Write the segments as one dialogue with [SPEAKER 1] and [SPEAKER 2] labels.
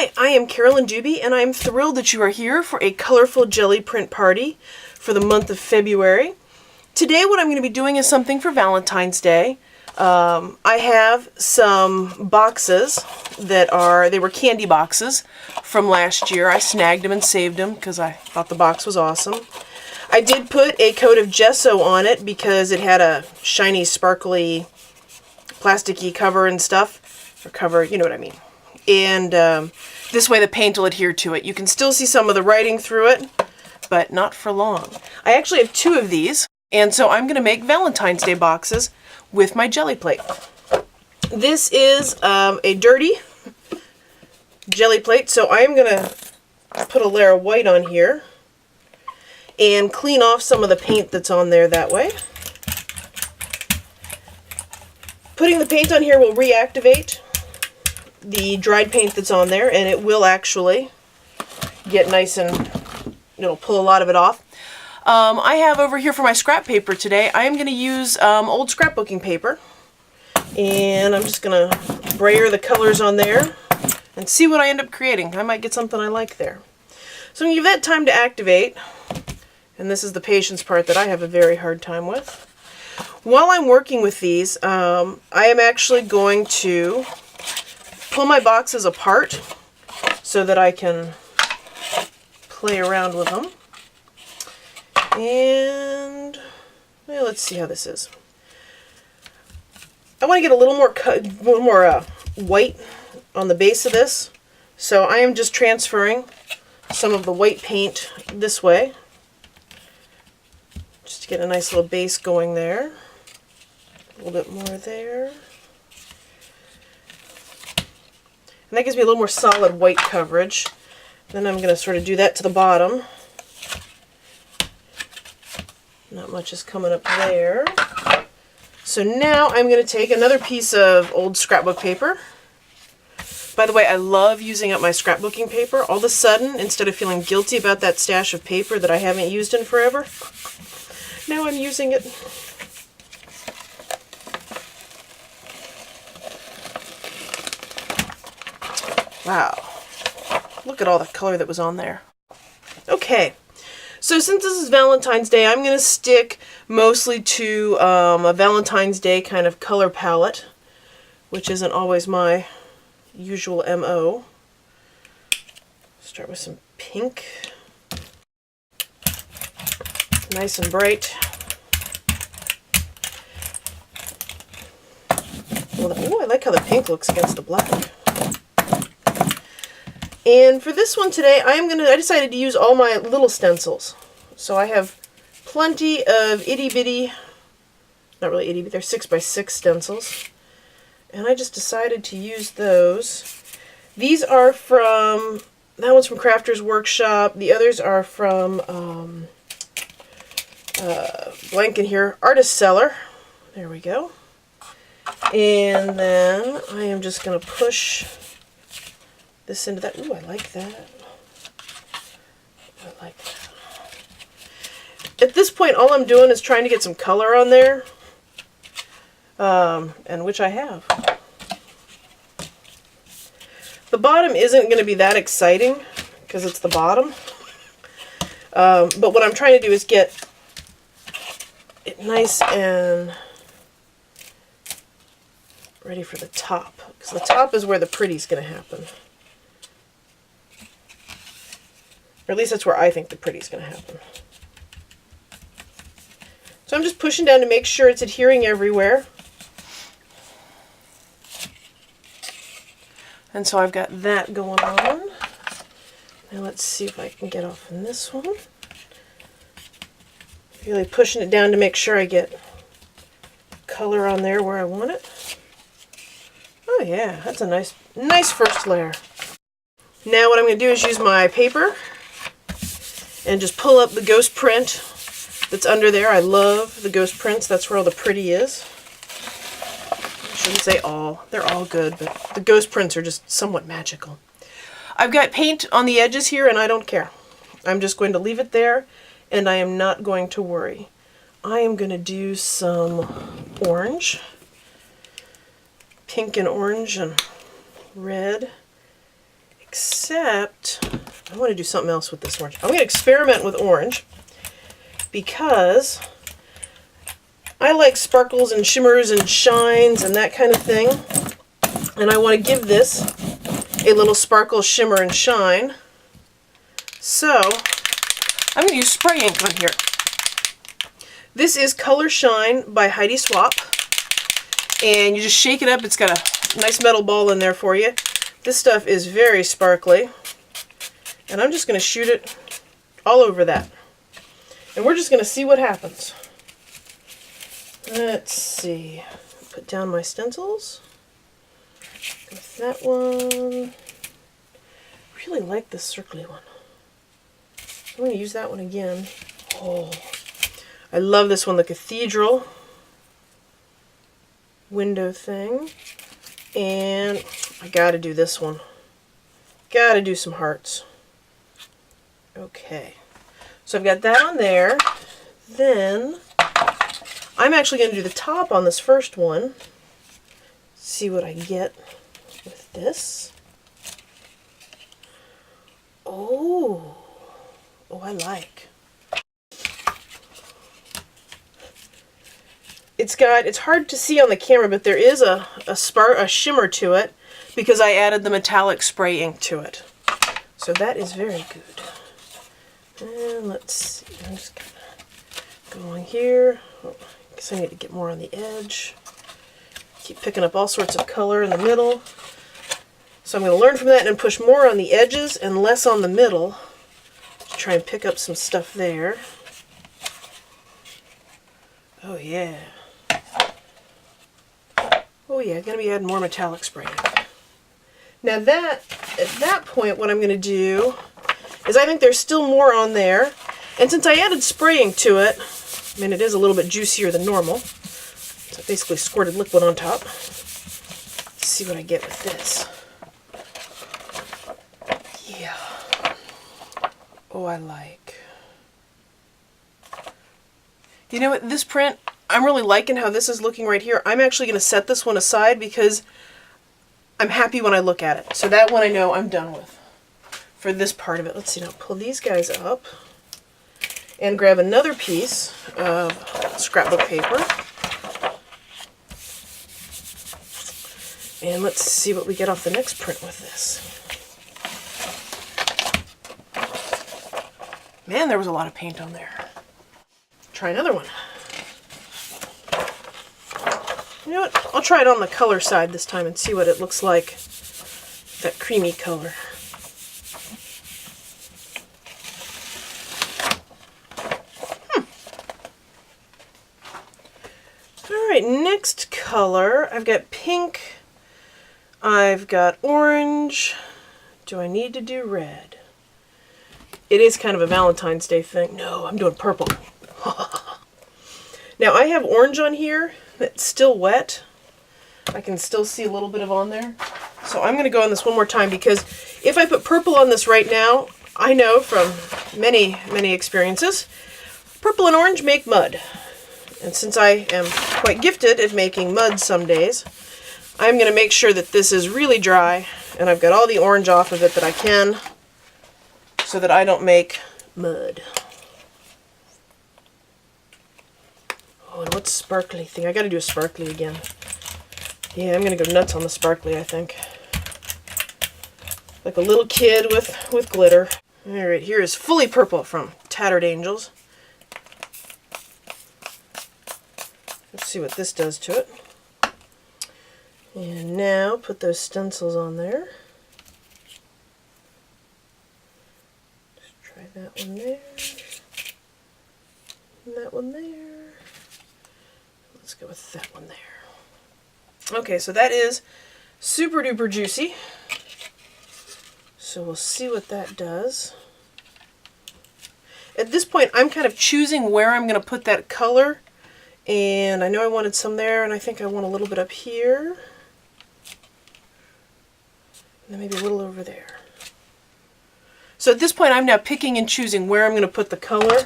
[SPEAKER 1] Hi, I am Carolyn Dube, and I am thrilled that you are here for a colorful jelly print party for the month of February. Today what I'm going to be doing is something for Valentine's Day. I have some boxes they were candy boxes from last year. I snagged them and saved them because I thought the box was awesome. I did put a coat of gesso on it because it had a shiny, sparkly, plasticky cover and stuff. Or cover, you know what I mean. And this way the paint will adhere to it. You can still see some of the writing through it, but not for long. I actually have two of these, and so I'm going to make Valentine's Day boxes with my jelly plate. This is a dirty jelly plate, so I'm going to put a layer of white on here and clean off some of the paint that's on there that way. Putting the paint on here will reactivate the dried paint that's on there, and it will actually get nice and it'll pull a lot of it off. I have over here for my scrap paper today, I am going to use old scrapbooking paper, and I'm just going to brayer the colors on there and see what I end up creating. I might get something I like there. So I'm going to give that time to activate, and this is the patience part that I have a very hard time with. While I'm working with these, I am actually going to pull my boxes apart so that I can play around with them. And well, let's see how this is. I want to get a little more white on the base of this, so I am just transferring some of the white paint this way, just to get a nice little base going there. A little bit more there. And that gives me a little more solid white coverage. Then I'm going to sort of do that to the bottom. Not much is coming up there. So now I'm going to take another piece of old scrapbook paper. By the way, I love using up my scrapbooking paper. All of a sudden, instead of feeling guilty about that stash of paper that I haven't used in forever, now I'm using it. Wow, look at all the color that was on there. Okay, so since this is Valentine's Day, I'm going to stick mostly to a Valentine's Day kind of color palette, which isn't always my usual MO. Start with some pink, nice and bright. Oh, I like how the pink looks against the black. And for this one today, I decided to use all my little stencils. So I have plenty of itty bitty, not really itty, but they're 6x6 stencils. And I just decided to use those. These are from, that one's from Crafter's Workshop. The others are from, blank in here, Artist Seller. There we go. And then I am just going to push this into that. Ooh, I like that. I like that. At this point, all I'm doing is trying to get some color on there, and which I have. The bottom isn't going to be that exciting because it's the bottom, but what I'm trying to do is get it nice and ready for the top, because the top is where the pretty's going to happen. Or at least that's where I think the pretty's going to happen. So I'm just pushing down to make sure it's adhering everywhere. And so I've got that going on. Now let's see if I can get off in this one. Really pushing it down to make sure I get color on there where I want it. Oh yeah, that's a nice first layer. Now what I'm going to do is use my paper and just pull up the ghost print that's under there. I love the ghost prints. That's where all the pretty is. I shouldn't say all. They're all good, but the ghost prints are just somewhat magical. I've got paint on the edges here, and I don't care. I'm just going to leave it there, and I am not going to worry. I am going to do some orange. Pink and orange and red. except I want to do something else with this orange. I'm going to experiment with orange because I like sparkles and shimmers and shines and that kind of thing. And I want to give this a little sparkle, shimmer, and shine. So I'm going to use spray ink on here. This is Color Shine by Heidi Swapp. And you just shake it up. It's got a nice metal ball in there for you. This stuff is very sparkly. And I'm just going to shoot it all over that. And we're just going to see what happens. Let's see. Put down my stencils. With that one. Really like this circly one. I'm going to use that one again. Oh, I love this one, the cathedral window thing. And I got to do this one. Got to do some hearts. Okay. So I've got that on there. Then I'm actually going to do the top on this first one. See what I get with this. Oh, I like. It's hard to see on the camera, but there is a shimmer to it because I added the metallic spray ink to it. So that is very good. And let's see, I'm just gonna go on here. Oh, I guess I need to get more on the edge. Keep picking up all sorts of color in the middle. So I'm going to learn from that and push more on the edges and less on the middle to try and pick up some stuff there. Oh yeah. Oh yeah, going to be adding more metallic spray. Now at that point, what I'm going to do is I think there's still more on there. And since I added spray ink to it, I mean, it is a little bit juicier than normal. So I basically squirted liquid on top. Let's see what I get with this. Yeah. Oh, I like. You know what, this print, I'm really liking how this is looking right here. I'm actually going to set this one aside because I'm happy when I look at it. So that one I know I'm done with for this part of it. Let's see, now pull these guys up and grab another piece of scrapbook paper. And let's see what we get off the next print with this. Man, there was a lot of paint on there. Try another one. You know what? I'll try it on the color side this time and see what it looks like. That creamy color. Alright, next color. I've got pink. I've got orange. Do I need to do red? It is kind of a Valentine's Day thing. No, I'm doing purple. Now I have orange on here that's still wet. I can still see a little bit of on there. So I'm going to go on this one more time because if I put purple on this right now, I know from many, many experiences, purple and orange make mud. And since I am quite gifted at making mud some days, I'm going to make sure that this is really dry and I've got all the orange off of it that I can so that I don't make mud. Oh, and what's sparkly thing? I got to do a sparkly again. Yeah, I'm going to go nuts on the sparkly, I think. Like a little kid with glitter. Alright, here is Fully Purple from Tattered Angels. Let's see what this does to it. And now put those stencils on there. Just try that one there. And that one there. Let's go with that one there. Okay, so that is super duper juicy. So we'll see what that does. At this point, I'm kind of choosing where I'm going to put that color. And I know I wanted some there, and I think I want a little bit up here. And then maybe a little over there. So at this point, I'm now picking and choosing where I'm going to put the color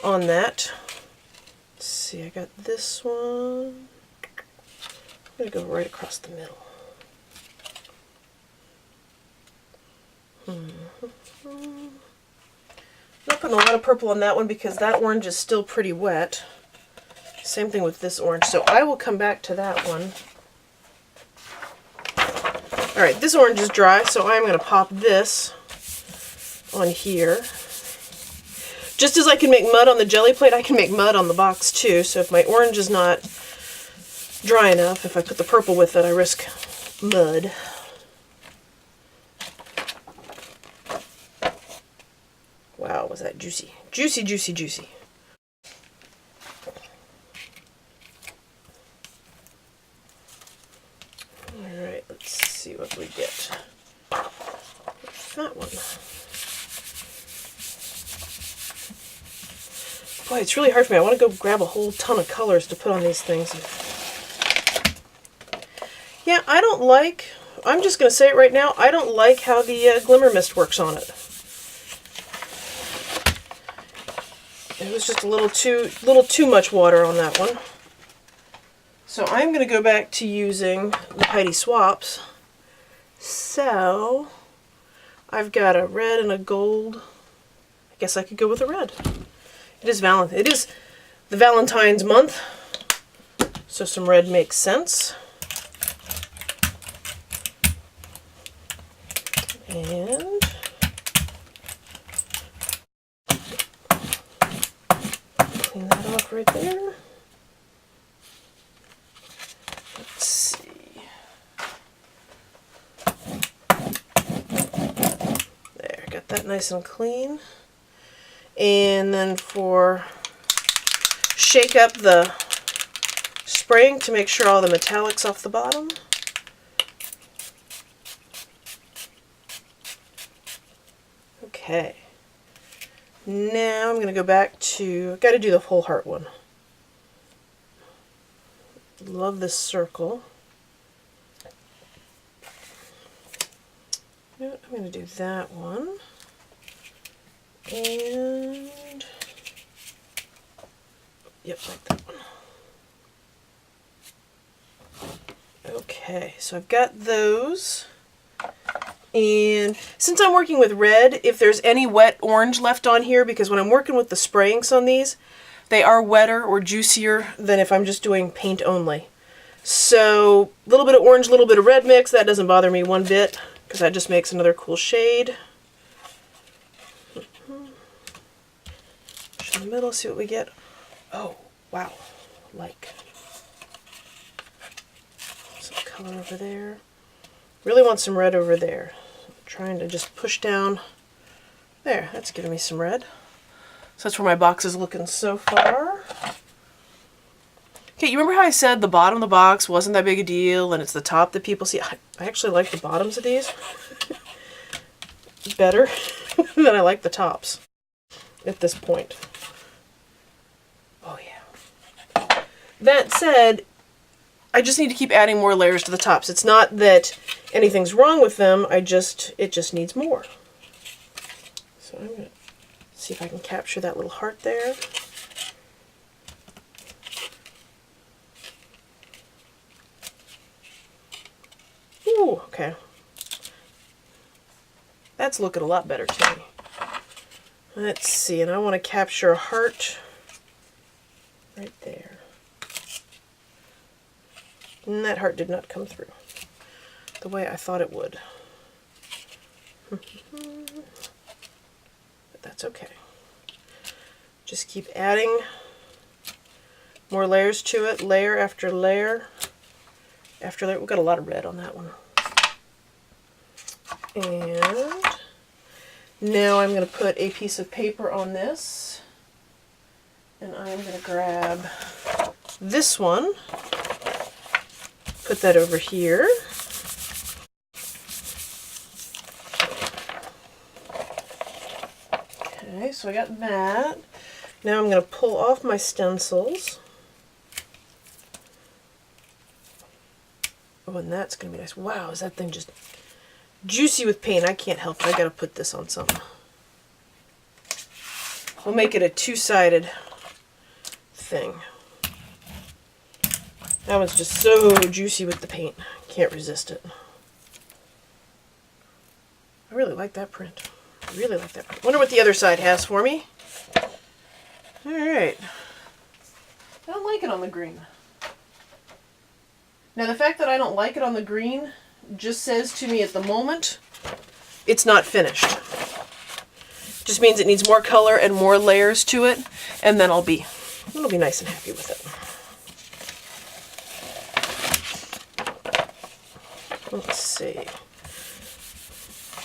[SPEAKER 1] on that. Let's see, I got this one. I'm going to go right across the middle. not putting a lot of purple on that one because that orange is still pretty wet. Same thing with this orange, so I will come back to that one. Alright, this orange is dry, so I'm going to pop this on here. Just as I can make mud on the jelly plate, I can make mud on the box too, so if my orange is not dry enough, if I put the purple with it, I risk mud. Wow, was that juicy. Juicy, juicy, juicy. Alright, let's see what we get. What's that one? Boy, it's really hard for me. I want to go grab a whole ton of colors to put on these things. Yeah, I'm just going to say it right now, I don't like how the glimmer mist works on it. It was just a little too much water on that one. So I'm going to go back to using the Heidi Swaps. So I've got a red and a gold. I guess I could go with a red. It is the Valentine's month, so some red makes sense. And clean that off right there. Let's see. There, got that nice and clean. And then shake up the spraying to make sure all the metallic's off the bottom. Okay. Now I'm going to go back to, I've got to do the whole heart one. Love this circle. I'm going to do that one. And, yep, like that one. Okay, so I've got those. And since I'm working with red, if there's any wet orange left on here, because when I'm working with the sprayings on these, they are wetter or juicier than if I'm just doing paint only. So a little bit of orange, a little bit of red mix, that doesn't bother me one bit, because that just makes another cool shade. Push in the middle, see what we get. Oh, wow, like some color over there. Really want some red over there. I'm trying to just push down. There, that's giving me some red. So that's where my box is looking so far. Okay, you remember how I said the bottom of the box wasn't that big a deal and it's the top that people see? I actually like the bottoms of these better than I like the tops at this point. Oh yeah. That said, I just need to keep adding more layers to the tops. It's not that anything's wrong with them, it just needs more. So I'm going to see if I can capture that little heart there. Ooh, okay. That's looking a lot better to me. Let's see, and I want to capture a heart right there. And that heart did not come through the way I thought it would. But that's okay. Just keep adding more layers to it, layer after layer after layer. We've got a lot of red on that one. And now I'm going to put a piece of paper on this. And I'm going to grab this one. Put that over here. Okay, so I got that. Now I'm going to pull off my stencils. Oh, and that's going to be nice. Wow, is that thing just juicy with paint? I can't help it. I got to put this on something. We'll make it a two-sided thing. That one's just so juicy with the paint. Can't resist it. I really like that print. I really like that print. Wonder what the other side has for me. Alright. I don't like it on the green. Now the fact that I don't like it on the green just says to me at the moment, it's not finished. Just means it needs more color and more layers to it, and then I'll be nice and happy with it. Let's see.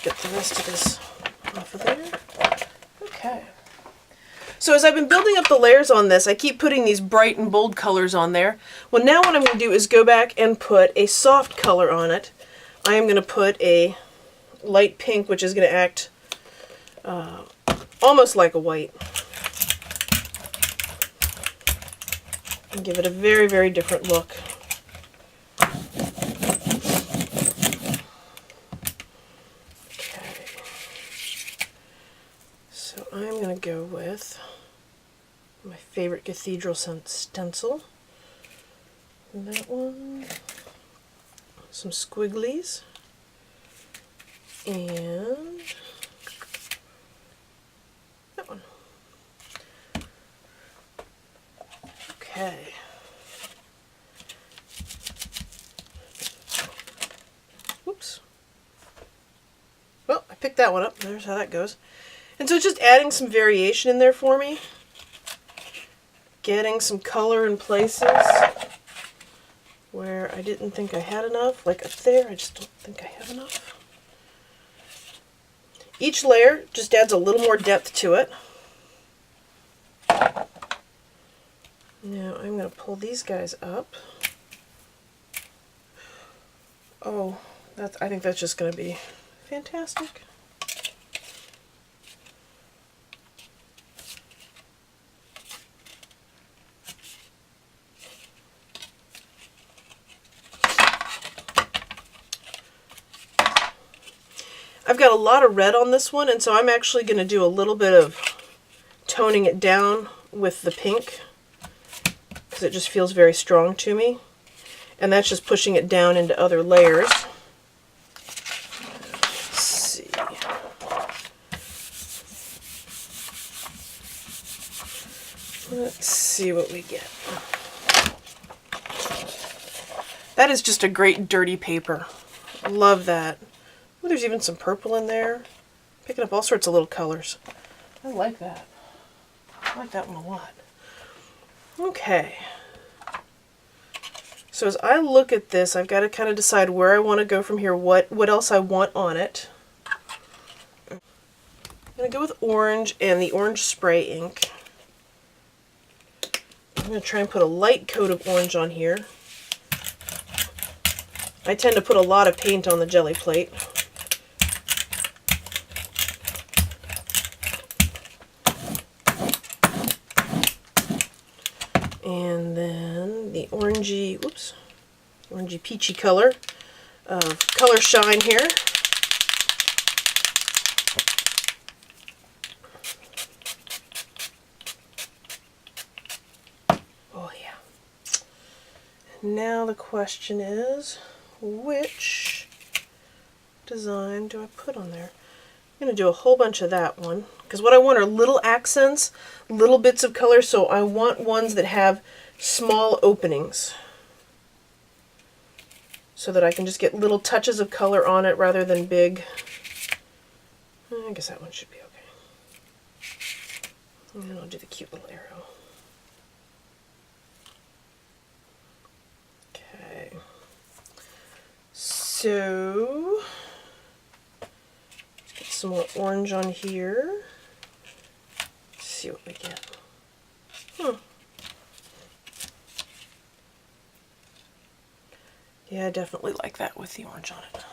[SPEAKER 1] Get the rest of this off of there. Okay. So as I've been building up the layers on this, I keep putting these bright and bold colors on there. Well, now what I'm going to do is go back and put a soft color on it. I am going to put a light pink, which is going to act almost like a white. And give it a very, very different look. Okay. So I'm going to go with my favorite cathedral stencil. And that one. Some squigglies. And that one. Okay. Whoops. Well, I picked that one up. There's how that goes. And so it's just adding some variation in there for me. Getting some color in places where I didn't think I had enough. Like up there, I just don't think I have enough. Each layer just adds a little more depth to it. Now I'm going to pull these guys up. Oh, I think that's just going to be fantastic. I've got a lot of red on this one, and so I'm actually going to do a little bit of toning it down with the pink because it just feels very strong to me. And that's just pushing it down into other layers. Let's see. Let's see what we get. That is just a great dirty paper. Love that. Ooh, there's even some purple in there. Picking up all sorts of little colors. I like that. I like that one a lot. Okay. So as I look at this, I've got to kind of decide where I want to go from here, what else I want on it. I'm going to go with orange and the orange spray ink. I'm going to try and put a light coat of orange on here. I tend to put a lot of paint on the Gelli plate. And then the orangey, orangey peachy color of Color Shine here. Oh yeah. Now the question is, which design do I put on there? I'm going to do a whole bunch of that one, because what I want are little accents, little bits of color, so I want ones that have small openings so that I can just get little touches of color on it rather than big. I guess that one should be okay. And then I'll do the cute little arrow. Okay. So some more orange on here. Let's see what we get. Yeah, I definitely like that with the orange on it.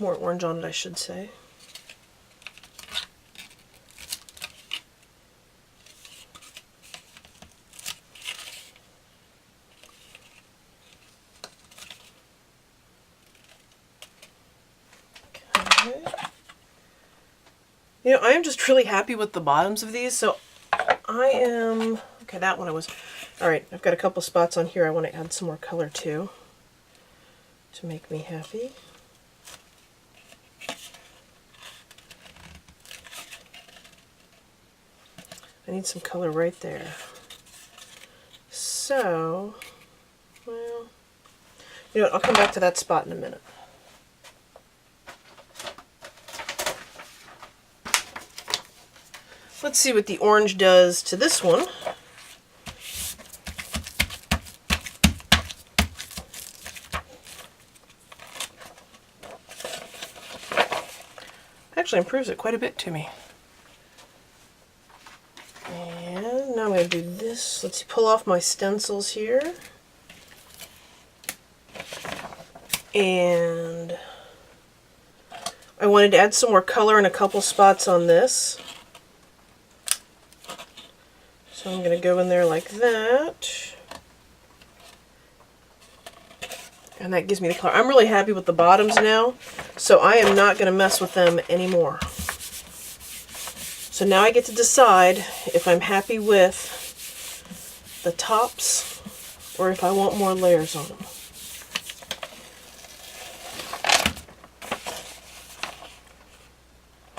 [SPEAKER 1] More orange on it, I should say. Okay. You know, I am just really happy with the bottoms of these, so I am... Okay, that one I was... Alright, I've got a couple spots on here I want to add some more color to make me happy. I need some color right there. So, well, you know what, I'll come back to that spot in a minute. Let's see what the orange does to this one. Actually improves it quite a bit to me. And now I'm going to do this. Let's see, pull off my stencils here. And I wanted to add some more color in a couple spots on this. So I'm going to go in there like that. And that gives me the color. I'm really happy with the bottoms now, so I am not going to mess with them anymore. So now I get to decide if I'm happy with the tops or if I want more layers on them.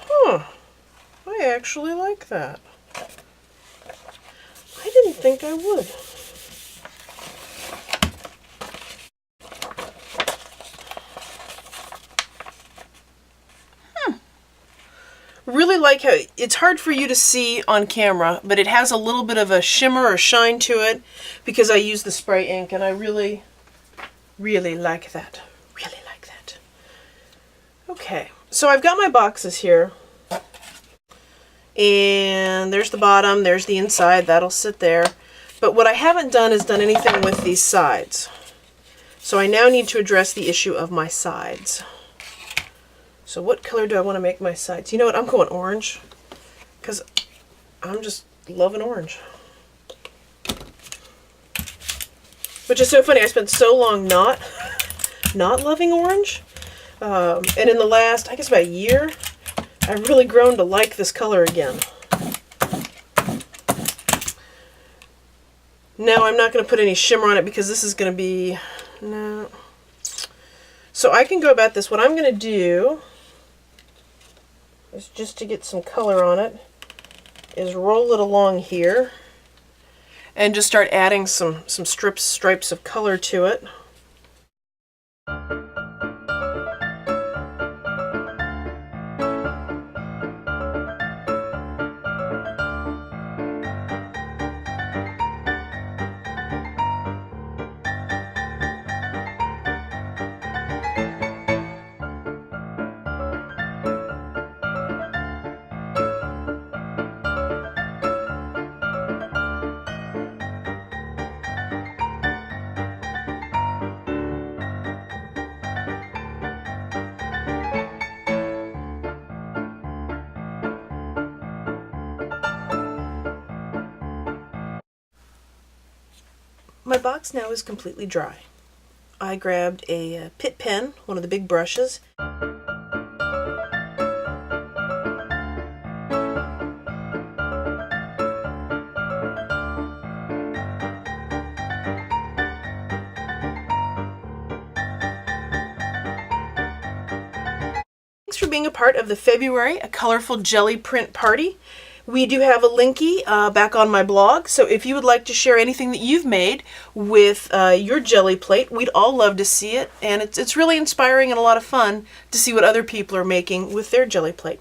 [SPEAKER 1] Huh, I actually like that. I didn't think I would. Really like how it's hard for you to see on camera, but it has a little bit of a shimmer or shine to it because I use the spray ink, and I really, really like that. Really like that. Okay, so I've got my boxes here, and there's the bottom, there's the inside, that'll sit there. But what I haven't done is done anything with these sides. So I now need to address the issue of my sides. So what color do I want to make my sides? You know what, I'm going orange, because I'm just loving orange. Which is so funny, I spent so long not loving orange. And in the last, I guess about a year, I've really grown to like this color again. Now I'm not going to put any shimmer on it because this is going to be, no. So I can go about this. What I'm going to do is, just to get some color on it, is roll it along here and just start adding some stripes of color to it. My box now is completely dry. I grabbed a Pitt pen, one of the big brushes. Thanks for being a part of the February A Colorful Gelli Print Party. We do have a linky back on my blog, so if you would like to share anything that you've made with your Gelli plate, we'd all love to see it, and it's really inspiring and a lot of fun to see what other people are making with their Gelli plate.